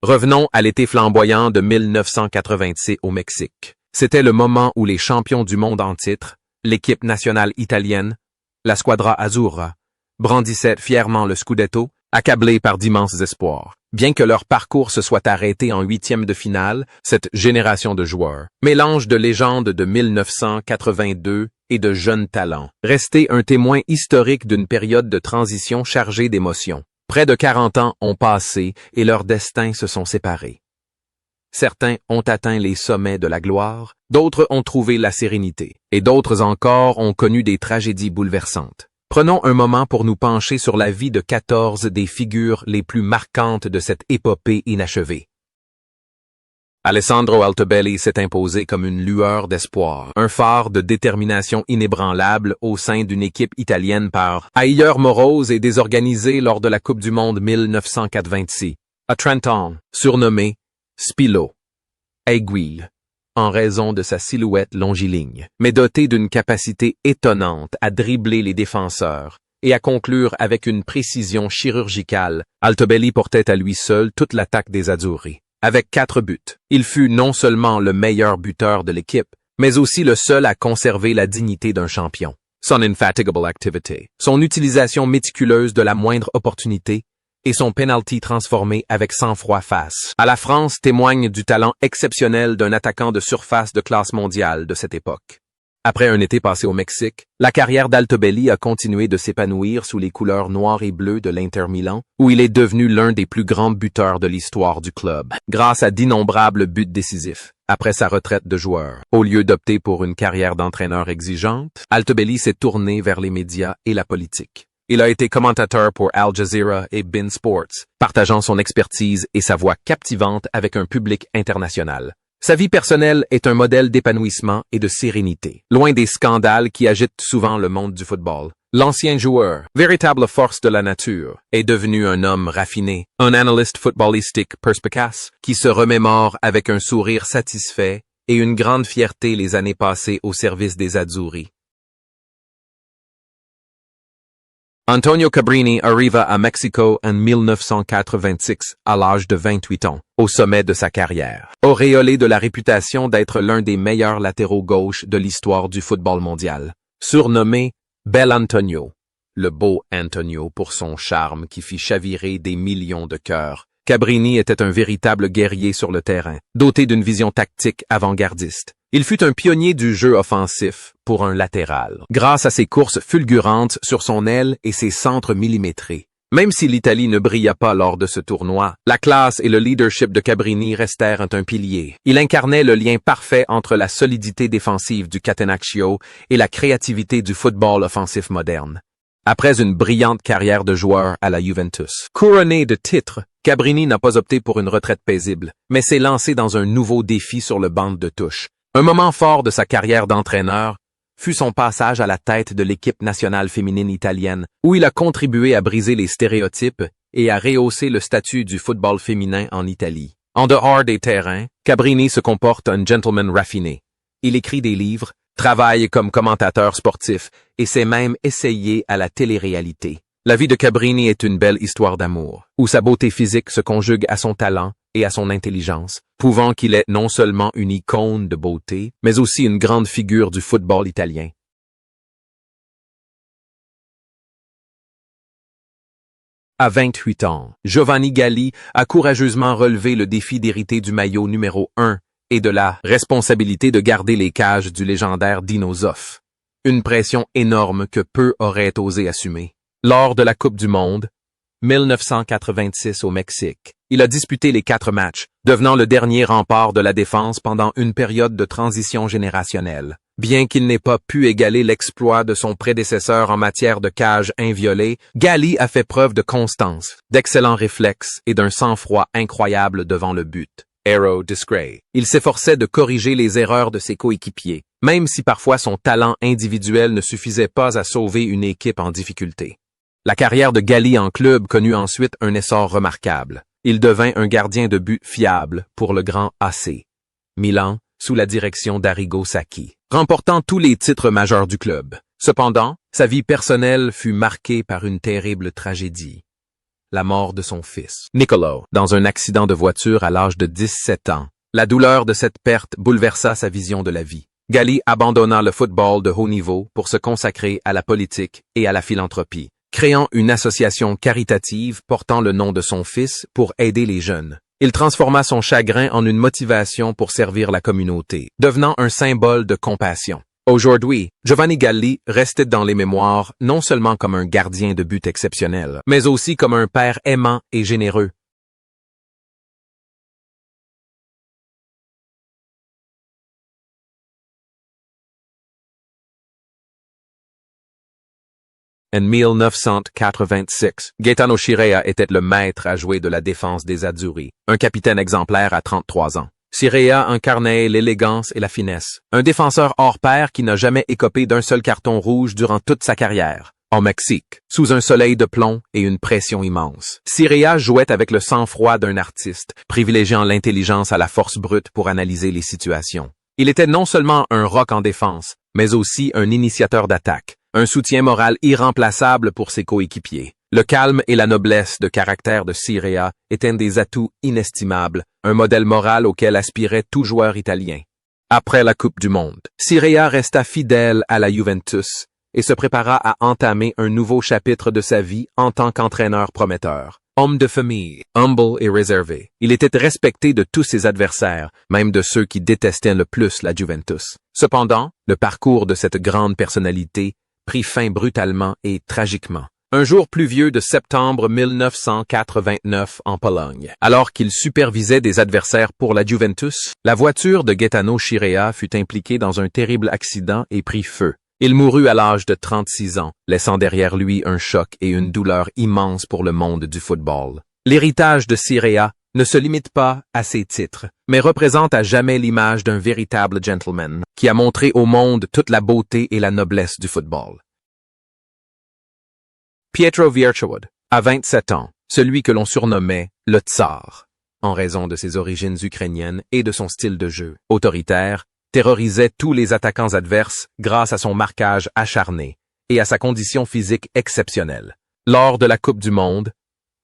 Revenons à l'été flamboyant de 1986 au Mexique. C'était le moment où les champions du monde en titre, l'équipe nationale italienne, la Squadra Azzurra, brandissaient fièrement le Scudetto, accablés par d'immenses espoirs. Bien que leur parcours se soit arrêté en huitième de finale, cette génération de joueurs, mélange de légendes de 1982 et de jeunes talents, restait un témoin historique d'une période de transition chargée d'émotions. Près de 40 ans ont passé et leurs destins se sont séparés. Certains ont atteint les sommets de la gloire, d'autres ont trouvé la sérénité, et d'autres encore ont connu des tragédies bouleversantes. Prenons un moment pour nous pencher sur la vie de 14 des figures les plus marquantes de cette épopée inachevée. Alessandro Altobelli s'est imposé comme une lueur d'espoir, un phare de détermination inébranlable au sein d'une équipe italienne par ailleurs morose et désorganisée lors de la Coupe du Monde 1986. À 30 ans, surnommé Spillo, aiguille, en raison de sa silhouette longiligne, mais doté d'une capacité étonnante à dribbler les défenseurs et à conclure avec une précision chirurgicale, Altobelli portait à lui seul toute l'attaque des Azzurri. Avec 4 buts, il fut non seulement le meilleur buteur de l'équipe, mais aussi le seul à conserver la dignité d'un champion. Son infatigable activity, son utilisation méticuleuse de la moindre opportunité et son penalty transformé avec sang-froid face à la France témoignent du talent exceptionnel d'un attaquant de surface de classe mondiale de cette époque. Après un été passé au Mexique, la carrière d'Altobelli a continué de s'épanouir sous les couleurs noires et bleues de l'Inter Milan, où il est devenu l'un des plus grands buteurs de l'histoire du club, grâce à d'innombrables buts décisifs. Après sa retraite de joueur, au lieu d'opter pour une carrière d'entraîneur exigeante, Altobelli s'est tourné vers les médias et la politique. Il a été commentateur pour Al Jazeera et beIN Sports, partageant son expertise et sa voix captivante avec un public international. Sa vie personnelle est un modèle d'épanouissement et de sérénité, loin des scandales qui agitent souvent le monde du football. L'ancien joueur, véritable force de la nature, est devenu un homme raffiné, un analyste footballistique perspicace, qui se remémore avec un sourire satisfait et une grande fierté les années passées au service des Azzurri. Antonio Cabrini arriva à Mexico en 1986 à l'âge de 28 ans, au sommet de sa carrière, auréolé de la réputation d'être l'un des meilleurs latéraux gauches de l'histoire du football mondial. Surnommé Bel Antonio, le beau Antonio pour son charme qui fit chavirer des millions de cœurs, Cabrini était un véritable guerrier sur le terrain, doté d'une vision tactique avant-gardiste. Il fut un pionnier du jeu offensif pour un latéral, grâce à ses courses fulgurantes sur son aile et ses centres millimétrés. Même si l'Italie ne brilla pas lors de ce tournoi, la classe et le leadership de Cabrini restèrent un pilier. Il incarnait le lien parfait entre la solidité défensive du Catenaccio et la créativité du football offensif moderne. Après une brillante carrière de joueur à la Juventus, couronné de titres, Cabrini n'a pas opté pour une retraite paisible, mais s'est lancé dans un nouveau défi sur le banc de touche. Un moment fort de sa carrière d'entraîneur fut son passage à la tête de l'équipe nationale féminine italienne, où il a contribué à briser les stéréotypes et à rehausser le statut du football féminin en Italie. En dehors des terrains, Cabrini se comporte un gentleman raffiné. Il écrit des livres, travaille comme commentateur sportif et s'est même essayé à la télé-réalité. La vie de Cabrini est une belle histoire d'amour, où sa beauté physique se conjugue à son talent et à son intelligence, prouvant qu'il est non seulement une icône de beauté, mais aussi une grande figure du football italien. À 28 ans, Giovanni Galli a courageusement relevé le défi d'hériter du maillot numéro 1 et de la responsabilité de garder les cages du légendaire Dino Zoff. Une pression énorme que peu auraient osé assumer. Lors de la Coupe du Monde, 1986 au Mexique, il a disputé les 4 matchs, devenant le dernier rempart de la défense pendant une période de transition générationnelle. Bien qu'il n'ait pas pu égaler l'exploit de son prédécesseur en matière de cage inviolée, Galli a fait preuve de constance, d'excellents réflexes et d'un sang-froid incroyable devant le but. Aero Discray. Il s'efforçait de corriger les erreurs de ses coéquipiers, même si parfois son talent individuel ne suffisait pas à sauver une équipe en difficulté. La carrière de Galli en club connut ensuite un essor remarquable. Il devint un gardien de but fiable pour le grand AC Milan sous la direction d'Arrigo Sacchi, remportant tous les titres majeurs du club. Cependant, sa vie personnelle fut marquée par une terrible tragédie. la mort de son fils, Niccolò, dans un accident de voiture à l'âge de 17 ans. La douleur de cette perte bouleversa sa vision de la vie. Galli abandonna le football de haut niveau pour se consacrer à la politique et à la philanthropie, créant une association caritative portant le nom de son fils pour aider les jeunes. Il transforma son chagrin en une motivation pour servir la communauté, devenant un symbole de compassion. Aujourd'hui, Giovanni Galli restait dans les mémoires non seulement comme un gardien de but exceptionnel, mais aussi comme un père aimant et généreux. En 1986, Gaetano Scirea était le maître à jouer de la défense des Azzurri, un capitaine exemplaire à 33 ans. Scirea incarnait l'élégance et la finesse, un défenseur hors pair qui n'a jamais écopé d'un seul carton rouge durant toute sa carrière. En Mexique, sous un soleil de plomb et une pression immense, Scirea jouait avec le sang-froid d'un artiste, privilégiant l'intelligence à la force brute pour analyser les situations. Il était non seulement un roc en défense, mais aussi un initiateur d'attaque, un soutien moral irremplaçable pour ses coéquipiers. Le calme et la noblesse de caractère de Scirea étaient des atouts inestimables, un modèle moral auquel aspirait tout joueur italien. Après la Coupe du Monde, Scirea resta fidèle à la Juventus et se prépara à entamer un nouveau chapitre de sa vie en tant qu'entraîneur prometteur. Homme de famille, humble et réservé, il était respecté de tous ses adversaires, même de ceux qui détestaient le plus la Juventus. Cependant, le parcours de cette grande personnalité prit fin brutalement et tragiquement. Un jour pluvieux de septembre 1989 en Pologne, alors qu'il supervisait des adversaires pour la Juventus, la voiture de Gaetano Scirea fut impliquée dans un terrible accident et prit feu. Il mourut à l'âge de 36 ans, laissant derrière lui un choc et une douleur immense pour le monde du football. L'héritage de Scirea ne se limite pas à ses titres, mais représente à jamais l'image d'un véritable gentleman qui a montré au monde toute la beauté et la noblesse du football. Pietro Vierchowod, à 27 ans, celui que l'on surnommait le Tsar, en raison de ses origines ukrainiennes et de son style de jeu autoritaire, terrorisait tous les attaquants adverses grâce à son marquage acharné et à sa condition physique exceptionnelle. Lors de la Coupe du Monde,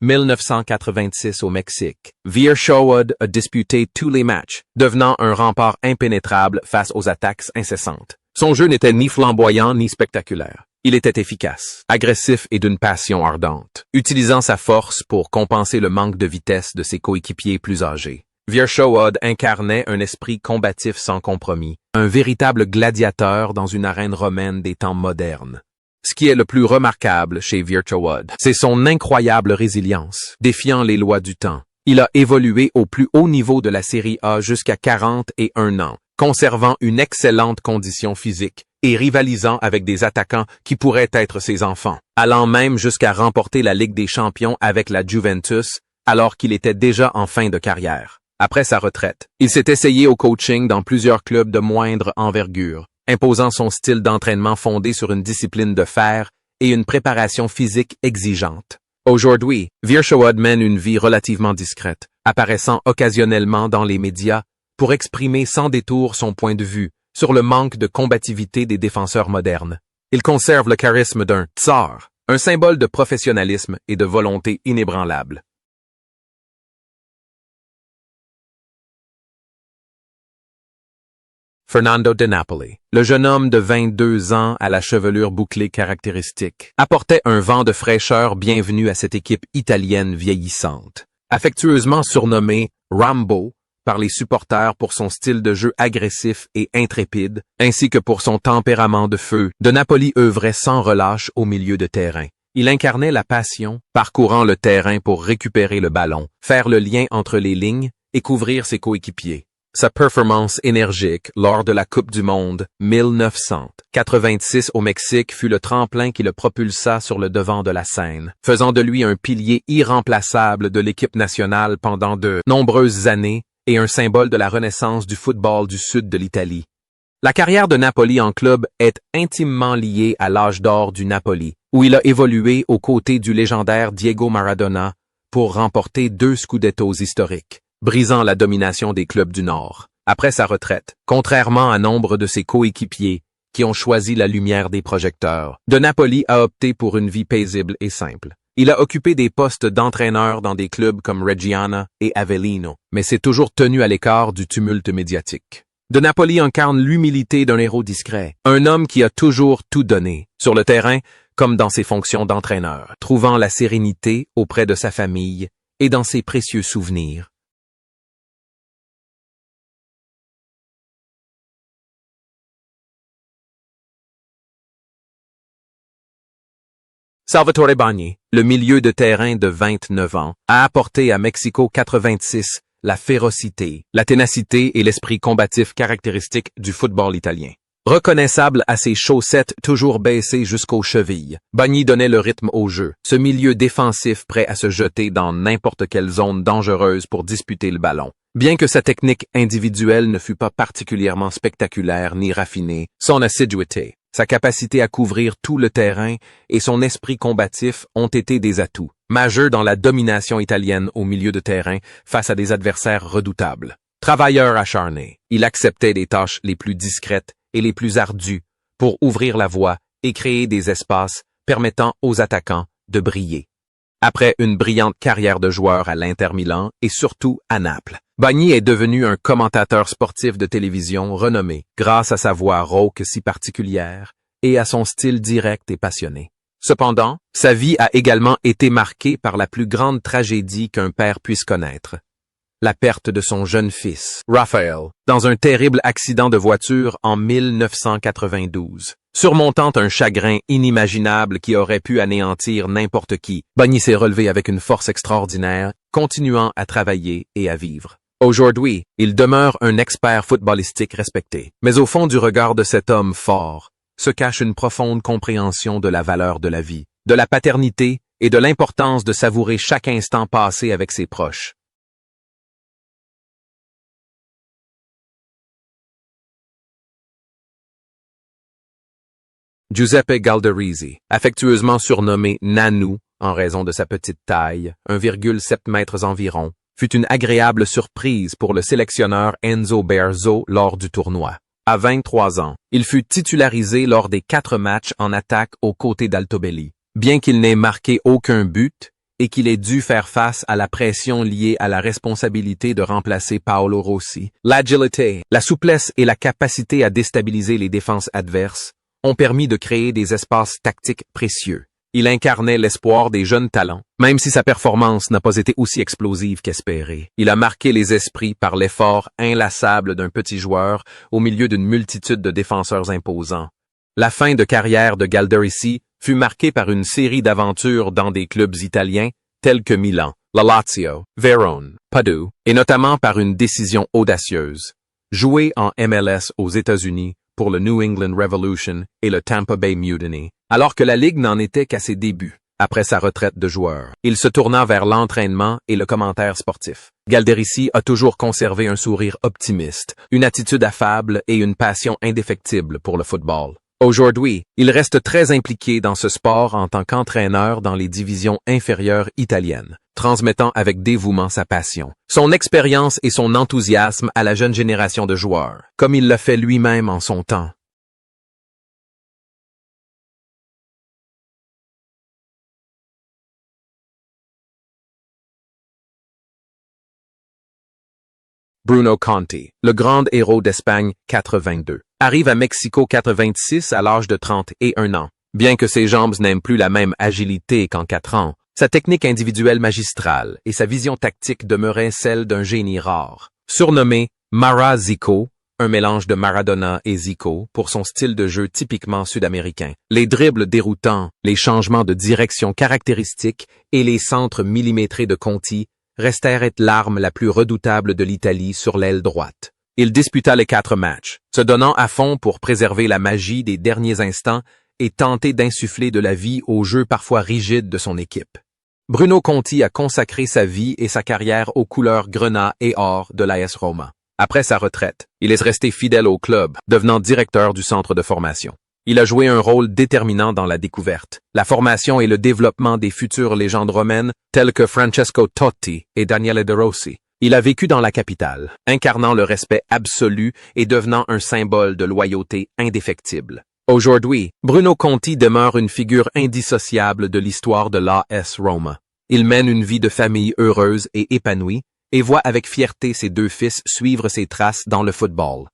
1986 au Mexique, Vierchowod a disputé tous les matchs, devenant un rempart impénétrable face aux attaques incessantes. Son jeu n'était ni flamboyant ni spectaculaire. Il était efficace, agressif et d'une passion ardente, utilisant sa force pour compenser le manque de vitesse de ses coéquipiers plus âgés. Vierchowod incarnait un esprit combatif sans compromis, un véritable gladiateur dans une arène romaine des temps modernes. Ce qui est le plus remarquable chez Vierchowod, c'est son incroyable résilience, défiant les lois du temps. Il a évolué au plus haut niveau de la Série A jusqu'à 41 ans, conservant une excellente condition physique et rivalisant avec des attaquants qui pourraient être ses enfants, allant même jusqu'à remporter la Ligue des Champions avec la Juventus, alors qu'il était déjà en fin de carrière. Après sa retraite, il s'est essayé au coaching dans plusieurs clubs de moindre envergure, imposant son style d'entraînement fondé sur une discipline de fer et une préparation physique exigeante. Aujourd'hui, Vierchowod mène une vie relativement discrète, apparaissant occasionnellement dans les médias pour exprimer sans détour son point de vue sur le manque de combativité des défenseurs modernes. Il conserve le charisme d'un tsar, un symbole de professionnalisme et de volonté inébranlable. Fernando de Napoli, le jeune homme de 22 ans à la chevelure bouclée caractéristique, apportait un vent de fraîcheur bienvenu à cette équipe italienne vieillissante. Affectueusement surnommé Rambo par les supporters pour son style de jeu agressif et intrépide, ainsi que pour son tempérament de feu, de Napoli œuvrait sans relâche au milieu de terrain. Il incarnait la passion, parcourant le terrain pour récupérer le ballon, faire le lien entre les lignes et couvrir ses coéquipiers. Sa performance énergique lors de la Coupe du Monde 1986 au Mexique fut le tremplin qui le propulsa sur le devant de la scène, faisant de lui un pilier irremplaçable de l'équipe nationale pendant de nombreuses années et un symbole de la renaissance du football du sud de l'Italie. La carrière de Napoli en club est intimement liée à l'âge d'or du Napoli, où il a évolué aux côtés du légendaire Diego Maradona pour remporter 2 scudettos historiques, brisant la domination des clubs du Nord. Après sa retraite, contrairement à nombre de ses coéquipiers qui ont choisi la lumière des projecteurs, de Napoli a opté pour une vie paisible et simple. Il a occupé des postes d'entraîneur dans des clubs comme Reggiana et Avellino, mais s'est toujours tenu à l'écart du tumulte médiatique. De Napoli incarne l'humilité d'un héros discret, un homme qui a toujours tout donné, sur le terrain comme dans ses fonctions d'entraîneur, trouvant la sérénité auprès de sa famille et dans ses précieux souvenirs. Salvatore Bagni, le milieu de terrain de 29 ans, a apporté à Mexico 86 la férocité, la ténacité et l'esprit combatif caractéristiques du football italien. Reconnaissable à ses chaussettes toujours baissées jusqu'aux chevilles, Bagni donnait le rythme au jeu, ce milieu défensif prêt à se jeter dans n'importe quelle zone dangereuse pour disputer le ballon. Bien que sa technique individuelle ne fût pas particulièrement spectaculaire ni raffinée, son assiduité, sa capacité à couvrir tout le terrain et son esprit combatif ont été des atouts majeurs dans la domination italienne au milieu de terrain face à des adversaires redoutables. Travailleur acharné, il acceptait les tâches les plus discrètes et les plus ardues pour ouvrir la voie et créer des espaces permettant aux attaquants de briller. Après une brillante carrière de joueur à l'Inter Milan et surtout à Naples, Bagni est devenu un commentateur sportif de télévision renommé grâce à sa voix rauque si particulière et à son style direct et passionné. Cependant, sa vie a également été marquée par la plus grande tragédie qu'un père puisse connaître. La perte de son jeune fils, Raphaël, dans un terrible accident de voiture en 1992. Surmontant un chagrin inimaginable qui aurait pu anéantir n'importe qui, Bagni s'est relevé avec une force extraordinaire, continuant à travailler et à vivre. Aujourd'hui, il demeure un expert footballistique respecté. Mais au fond du regard de cet homme fort, se cache une profonde compréhension de la valeur de la vie, de la paternité et de l'importance de savourer chaque instant passé avec ses proches. Giuseppe Galderisi, affectueusement surnommé Nanou en raison de sa petite taille, 1,7 mètres environ, fut une agréable surprise pour le sélectionneur Enzo Bearzot lors du tournoi. À 23 ans, il fut titularisé lors des 4 matchs en attaque aux côtés d'Altobelli. Bien qu'il n'ait marqué aucun but et qu'il ait dû faire face à la pression liée à la responsabilité de remplacer Paolo Rossi, l'agilité, la souplesse et la capacité à déstabiliser les défenses adverses ont permis de créer des espaces tactiques précieux. Il incarnait l'espoir des jeunes talents, même si sa performance n'a pas été aussi explosive qu'espérée. Il a marqué les esprits par l'effort inlassable d'un petit joueur au milieu d'une multitude de défenseurs imposants. La fin de carrière de Galderisi fut marquée par une série d'aventures dans des clubs italiens tels que Milan, la Lazio, Vérone, Padoue, et notamment par une décision audacieuse. Jouer en MLS aux États-Unis pour le New England Revolution et le Tampa Bay Mutiny, alors que la Ligue n'en était qu'à ses débuts. Après sa retraite de joueur, il se tourna vers l'entraînement et le commentaire sportif. Galderisi a toujours conservé un sourire optimiste, une attitude affable et une passion indéfectible pour le football. Aujourd'hui, il reste très impliqué dans ce sport en tant qu'entraîneur dans les divisions inférieures italiennes, transmettant avec dévouement sa passion, son expérience et son enthousiasme à la jeune génération de joueurs, comme il l'a fait lui-même en son temps. Bruno Conti, le grand héros d'Espagne 82, arrive à Mexico 86 à l'âge de 31 ans. Bien que ses jambes n'aient plus la même agilité qu'en 4 ans, sa technique individuelle magistrale et sa vision tactique demeuraient celles d'un génie rare. Surnommé Mara Zico, un mélange de Maradona et Zico pour son style de jeu typiquement sud-américain, les dribbles déroutants, les changements de direction caractéristiques et les centres millimétrés de Conti restèrent être l'arme la plus redoutable de l'Italie sur l'aile droite. Il disputa les 4 matchs, se donnant à fond pour préserver la magie des derniers instants et tenter d'insuffler de la vie au jeu parfois rigide de son équipe. Bruno Conti a consacré sa vie et sa carrière aux couleurs grenat et or de l'AS Roma. Après sa retraite, il est resté fidèle au club, devenant directeur du centre de formation. Il a joué un rôle déterminant dans la découverte, la formation et le développement des futures légendes romaines telles que Francesco Totti et Daniele De Rossi. Il a vécu dans la capitale, incarnant le respect absolu et devenant un symbole de loyauté indéfectible. Aujourd'hui, Bruno Conti demeure une figure indissociable de l'histoire de l'AS Roma. Il mène une vie de famille heureuse et épanouie et voit avec fierté ses deux fils suivre ses traces dans le football.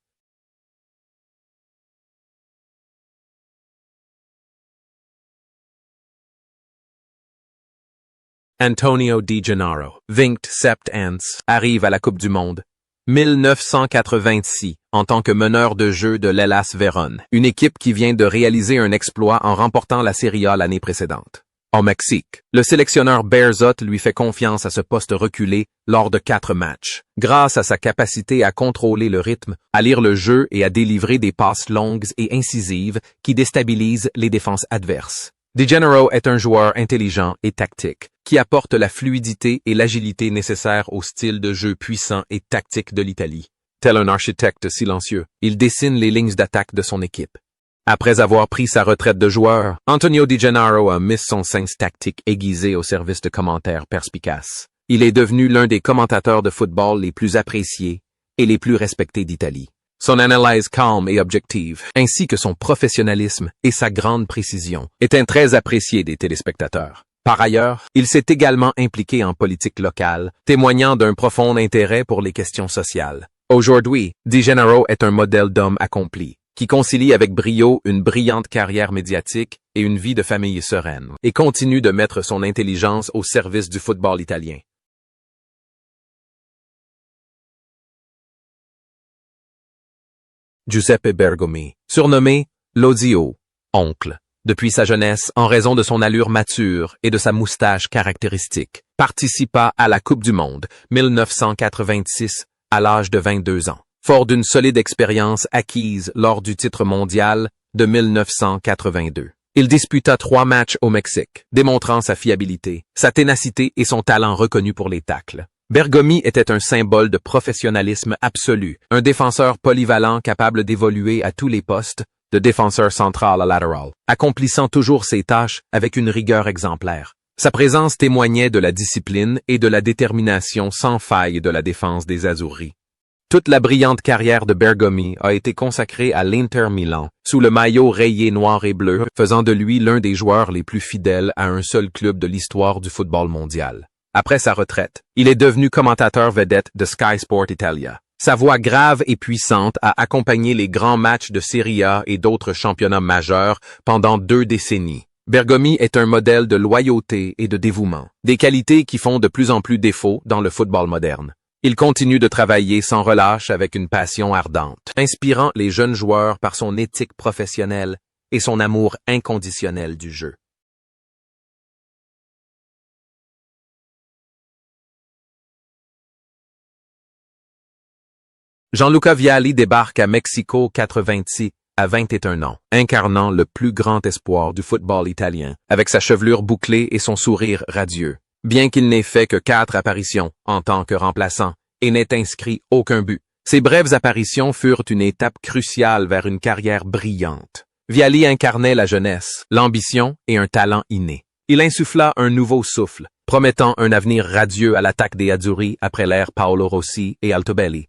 Antonio Di Gennaro, 27 ans, arrive à la Coupe du Monde 1986 en tant que meneur de jeu de l'Hellas Vérone, une équipe qui vient de réaliser un exploit en remportant la Serie A l'année précédente. Au Mexique, le sélectionneur Bearzot lui fait confiance à ce poste reculé lors de 4 matchs, grâce à sa capacité à contrôler le rythme, à lire le jeu et à délivrer des passes longues et incisives qui déstabilisent les défenses adverses. Di Gennaro est un joueur intelligent et tactique, qui apporte la fluidité et l'agilité nécessaires au style de jeu puissant et tactique de l'Italie. Tel un architecte silencieux, il dessine les lignes d'attaque de son équipe. Après avoir pris sa retraite de joueur, Antonio Di Gennaro a mis son sens tactique aiguisé au service de commentaires perspicaces. Il est devenu l'un des commentateurs de football les plus appréciés et les plus respectés d'Italie. Son analyse calme et objective, ainsi que son professionnalisme et sa grande précision, étaient très appréciés des téléspectateurs. Par ailleurs, il s'est également impliqué en politique locale, témoignant d'un profond intérêt pour les questions sociales. Aujourd'hui, Di Gennaro est un modèle d'homme accompli, qui concilie avec brio une brillante carrière médiatique et une vie de famille sereine, et continue de mettre son intelligence au service du football italien. Giuseppe Bergomi, surnommé l'Ozio, oncle, depuis sa jeunesse en raison de son allure mature et de sa moustache caractéristique, participa à la Coupe du Monde 1986 à l'âge de 22 ans, fort d'une solide expérience acquise lors du titre mondial de 1982. Il disputa 3 matchs au Mexique, démontrant sa fiabilité, sa ténacité et son talent reconnu pour les tacles. Bergomi était un symbole de professionnalisme absolu, un défenseur polyvalent capable d'évoluer à tous les postes, de défenseur central à latéral, accomplissant toujours ses tâches avec une rigueur exemplaire. Sa présence témoignait de la discipline et de la détermination sans faille de la défense des Azzurri. Toute la brillante carrière de Bergomi a été consacrée à l'Inter Milan, sous le maillot rayé noir et bleu, faisant de lui l'un des joueurs les plus fidèles à un seul club de l'histoire du football mondial. Après sa retraite, il est devenu commentateur vedette de Sky Sport Italia. Sa voix grave et puissante a accompagné les grands matchs de Serie A et d'autres championnats majeurs pendant 2 décennies. Bergomi est un modèle de loyauté et de dévouement, des qualités qui font de plus en plus défaut dans le football moderne. Il continue de travailler sans relâche avec une passion ardente, inspirant les jeunes joueurs par son éthique professionnelle et son amour inconditionnel du jeu. Gianluca Vialli débarque à Mexico 86 à 21 ans, incarnant le plus grand espoir du football italien, avec sa chevelure bouclée et son sourire radieux. Bien qu'il n'ait fait que 4 apparitions en tant que remplaçant et n'ait inscrit aucun but, ces brèves apparitions furent une étape cruciale vers une carrière brillante. Vialli incarnait la jeunesse, l'ambition et un talent inné. Il insuffla un nouveau souffle, promettant un avenir radieux à l'attaque des Azzurri après l'ère Paolo Rossi et Altobelli.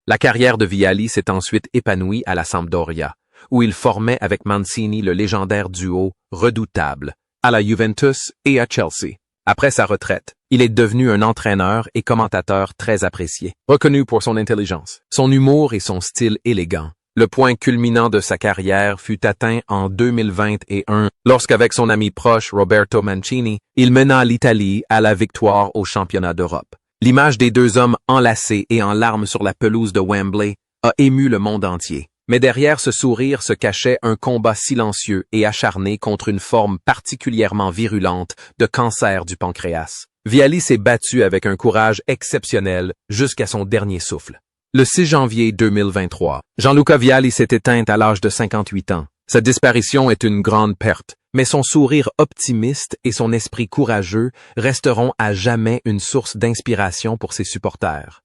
La carrière de Vialli s'est ensuite épanouie à la Sampdoria, où il formait avec Mancini le légendaire duo redoutable, à la Juventus et à Chelsea. Après sa retraite, il est devenu un entraîneur et commentateur très apprécié, reconnu pour son intelligence, son humour et son style élégant. Le point culminant de sa carrière fut atteint en 2021, lorsqu'avec son ami proche Roberto Mancini, il mena l'Italie à la victoire au championnat d'Europe. L'image des 2 hommes enlacés et en larmes sur la pelouse de Wembley a ému le monde entier. Mais derrière ce sourire se cachait un combat silencieux et acharné contre une forme particulièrement virulente de cancer du pancréas. Vialli s'est battu avec un courage exceptionnel jusqu'à son dernier souffle. Le 6 janvier 2023, Gianluca Vialli s'est éteint à l'âge de 58 ans. Sa disparition est une grande perte, mais son sourire optimiste et son esprit courageux resteront à jamais une source d'inspiration pour ses supporters.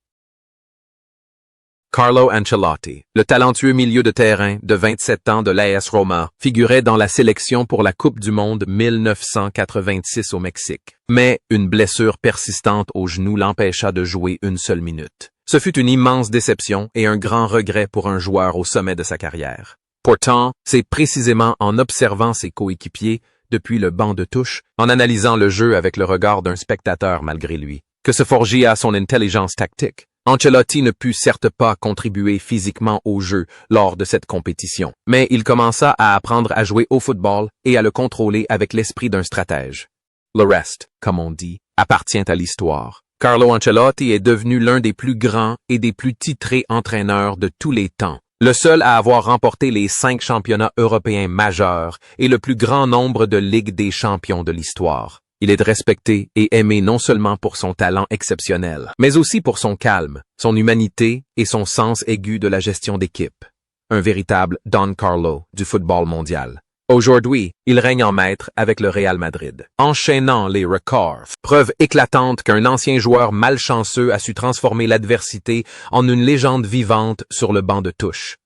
Carlo Ancelotti, le talentueux milieu de terrain de 27 ans de l'AS Roma, figurait dans la sélection pour la Coupe du Monde 1986 au Mexique. Mais une blessure persistante au genou l'empêcha de jouer une seule minute. Ce fut une immense déception et un grand regret pour un joueur au sommet de sa carrière. Pourtant, c'est précisément en observant ses coéquipiers depuis le banc de touche, en analysant le jeu avec le regard d'un spectateur malgré lui, que se forgia son intelligence tactique. Ancelotti ne put certes pas contribuer physiquement au jeu lors de cette compétition, mais il commença à apprendre à jouer au football et à le contrôler avec l'esprit d'un stratège. Le reste, comme on dit, appartient à l'histoire. Carlo Ancelotti est devenu l'un des plus grands et des plus titrés entraîneurs de tous les temps, le seul à avoir remporté les 5 championnats européens majeurs et le plus grand nombre de Ligues des champions de l'histoire. Il est respecté et aimé non seulement pour son talent exceptionnel, mais aussi pour son calme, son humanité et son sens aigu de la gestion d'équipe. Un véritable Don Carlo du football mondial. Aujourd'hui, il règne en maître avec le Real Madrid, enchaînant les records. Preuve éclatante qu'un ancien joueur malchanceux a su transformer l'adversité en une légende vivante sur le banc de touche.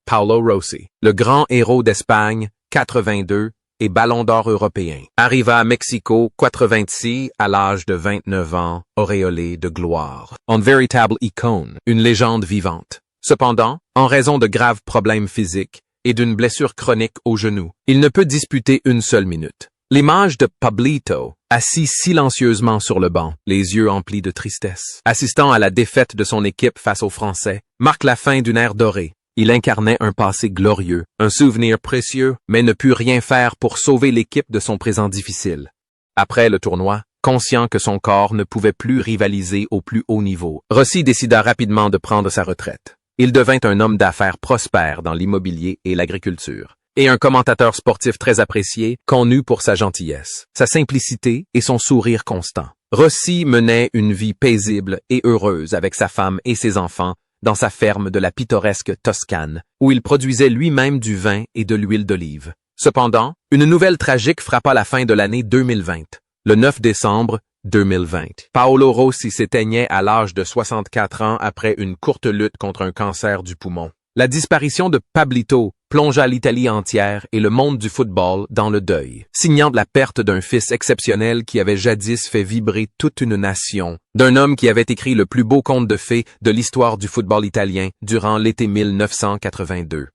Paolo Rossi, le grand héros d'Espagne, 82, et Ballon d'Or européen, arriva à Mexico, 86, à l'âge de 29 ans, auréolé de gloire. Un véritable icône, une légende vivante. Cependant, en raison de graves problèmes physiques et d'une blessure chronique au genou, il ne peut disputer une seule minute. L'image de Pablito, assis silencieusement sur le banc, les yeux emplis de tristesse, assistant à la défaite de son équipe face aux Français, marque la fin d'une ère dorée. Il incarnait un passé glorieux, un souvenir précieux, mais ne put rien faire pour sauver l'équipe de son présent difficile. Après le tournoi, conscient que son corps ne pouvait plus rivaliser au plus haut niveau, Rossi décida rapidement de prendre sa retraite. Il devint un homme d'affaires prospère dans l'immobilier et l'agriculture, et un commentateur sportif très apprécié, connu pour sa gentillesse, sa simplicité et son sourire constant. Rossi menait une vie paisible et heureuse avec sa femme et ses enfants, dans sa ferme de la pittoresque Toscane, où il produisait lui-même du vin et de l'huile d'olive. Cependant, une nouvelle tragique frappa la fin de l'année 2020. Le 9 décembre 2020, Paolo Rossi s'éteignait à l'âge de 64 ans après une courte lutte contre un cancer du poumon. La disparition de Pablito plongea l'Italie entière et le monde du football dans le deuil, signant la perte d'un fils exceptionnel qui avait jadis fait vibrer toute une nation, d'un homme qui avait écrit le plus beau conte de fées de l'histoire du football italien durant l'été 1982.